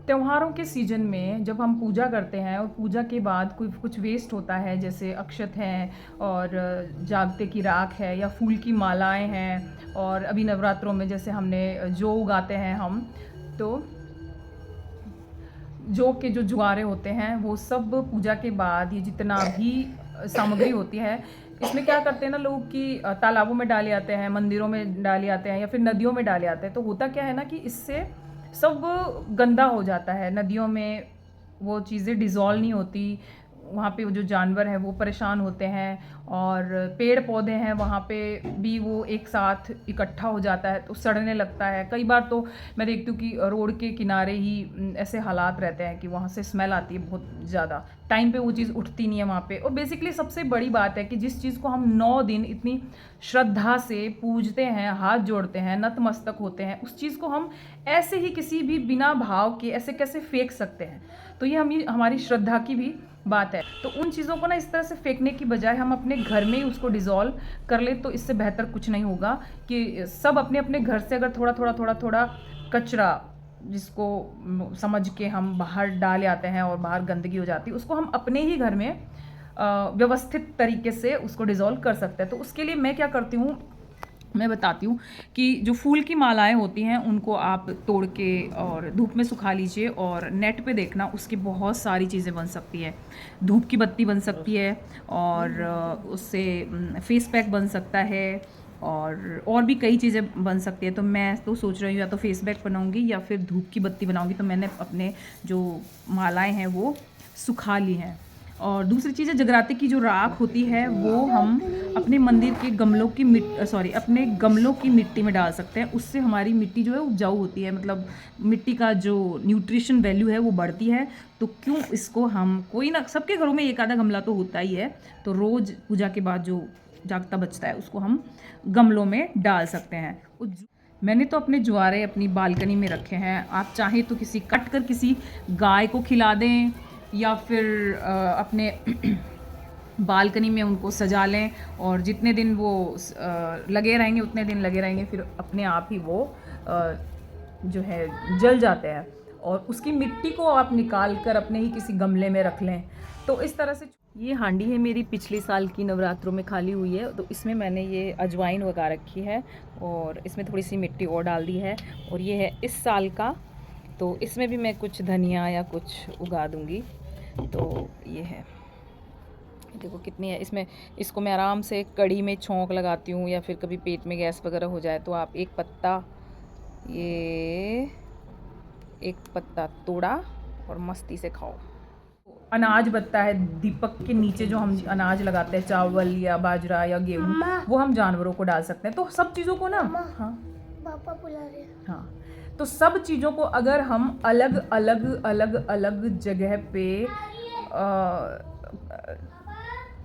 त्योहारों के सीजन में जब हम पूजा करते हैं और पूजा के बाद कोई कुछ वेस्ट होता है, जैसे अक्षत हैं और जागते की राख है या फूल की मालाएं हैं, और अभी नवरात्रों में जैसे हमने जौ उगाते हैं हम, तो जौ के जो जुआरे होते हैं वो सब पूजा के बाद ये जितना भी सामग्री होती है, इसमें क्या करते हैं ना लोग कि तालाबों में डाले आते हैं, मंदिरों में डाले आते हैं या फिर नदियों में डाले आते हैं। तो होता क्या है ना कि इससे सब गंदा हो जाता है, नदियों में वो चीज़ें डिज़ोल्व नहीं होती, वहाँ पे वो जो जानवर हैं वो परेशान होते हैं, और पेड़ पौधे हैं वहाँ पे भी वो एक साथ इकट्ठा हो जाता है तो सड़ने लगता है। कई बार तो मैं देखती हूँ कि रोड के किनारे ही ऐसे हालात रहते हैं कि वहाँ से स्मेल आती है बहुत ज़्यादा, टाइम पे वो चीज़ उठती नहीं है वहाँ पे। और बेसिकली सबसे बड़ी बात है कि जिस चीज़ को हम 9 दिन इतनी श्रद्धा से पूजते हैं, हाथ जोड़ते हैं, नतमस्तक होते हैं, उस चीज़ को हम ऐसे ही किसी भी बिना भाव के ऐसे कैसे फेंक सकते हैं। तो ये हमारी श्रद्धा की भी बात है। तो उन चीज़ों को ना इस तरह से फेंकने की बजाय हम अपने घर में ही उसको डिज़ोल्व कर ले, तो इससे बेहतर कुछ नहीं होगा कि सब अपने अपने घर से अगर थोड़ा थोड़ा थोड़ा थोड़ा कचरा, जिसको समझ के हम बाहर डाले आते हैं और बाहर गंदगी हो जाती है, उसको हम अपने ही घर में व्यवस्थित तरीके से उसको डिज़ोल्व कर सकते हैं। तो उसके लिए मैं क्या करती हूँ, मैं बताती हूँ कि जो फूल की मालाएं होती हैं उनको आप तोड़ के और धूप में सुखा लीजिए, और नेट पे देखना उसकी बहुत सारी चीज़ें बन सकती है। धूप की बत्ती बन सकती है, और उससे फेस पैक बन सकता है, और भी कई चीज़ें बन सकती है। तो मैं तो सोच रही हूँ या तो फेस पैक बनाऊँगी या फिर धूप की बत्ती बनाऊँगी। तो मैंने अपने जो मालाएँ हैं वो सुखा ली हैं। और दूसरी चीज़ है, जगराते की जो राख होती है वो हम अपने मंदिर के गमलों की अपने गमलों की मिट्टी में डाल सकते हैं। उससे हमारी मिट्टी जो है उपजाऊ होती है, मतलब मिट्टी का जो न्यूट्रिशन वैल्यू है वो बढ़ती है। तो क्यों इसको हम, कोई ना, सबके घरों में एक आधा गमला तो होता ही है, तो रोज़ पूजा के बाद जो जागता बचता है उसको हम गमलों में डाल सकते हैं। मैंने तो अपने ज्वारे अपनी बालकनी में रखे हैं, आप चाहें तो काट कर किसी गाय को खिला दें, या फिर अपने बालकनी में उनको सजा लें, और जितने दिन वो लगे रहेंगे उतने दिन लगे रहेंगे, फिर अपने आप ही वो जो है जल जाते हैं, और उसकी मिट्टी को आप निकाल कर अपने ही किसी गमले में रख लें। तो इस तरह से ये हांडी है मेरी पिछले साल की नवरात्रों में खाली हुई है, तो इसमें मैंने ये अजवाइन उगा रखी है और इसमें थोड़ी सी मिट्टी और डाल दी है, और ये है इस साल का, तो इसमें भी मैं कुछ धनिया या कुछ उगा दूँगी। तो ये है, देखो कितनी है इसमें। इसको मैं आराम से कड़ी में छौंक लगाती हूँ, या फिर कभी पेट में गैस वगैरह हो जाए तो आप एक पत्ता तोड़ा और मस्ती से खाओ। अनाज बचता है दीपक के नीचे, जो हम अनाज लगाते हैं, चावल या बाजरा या गेहूँ, वो हम जानवरों को डाल सकते हैं। तो सब चीज़ों को ना, हाँ पापा बुला रहे हैं। हाँ, तो सब चीज़ों को अगर हम अलग अलग अलग अलग जगह पे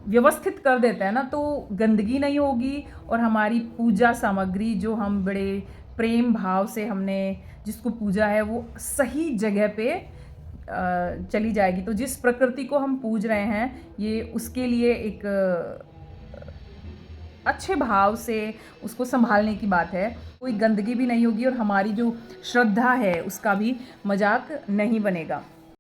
व्यवस्थित कर देते हैं ना, तो गंदगी नहीं होगी, और हमारी पूजा सामग्री जो हम बड़े प्रेम भाव से हमने जिसको पूजा है वो सही जगह पे चली जाएगी। तो जिस प्रकृति को हम पूज रहे हैं, ये उसके लिए एक अच्छे भाव से उसको संभालने की बात है। कोई गंदगी भी नहीं होगी, और हमारी जो श्रद्धा है उसका भी मजाक नहीं बनेगा।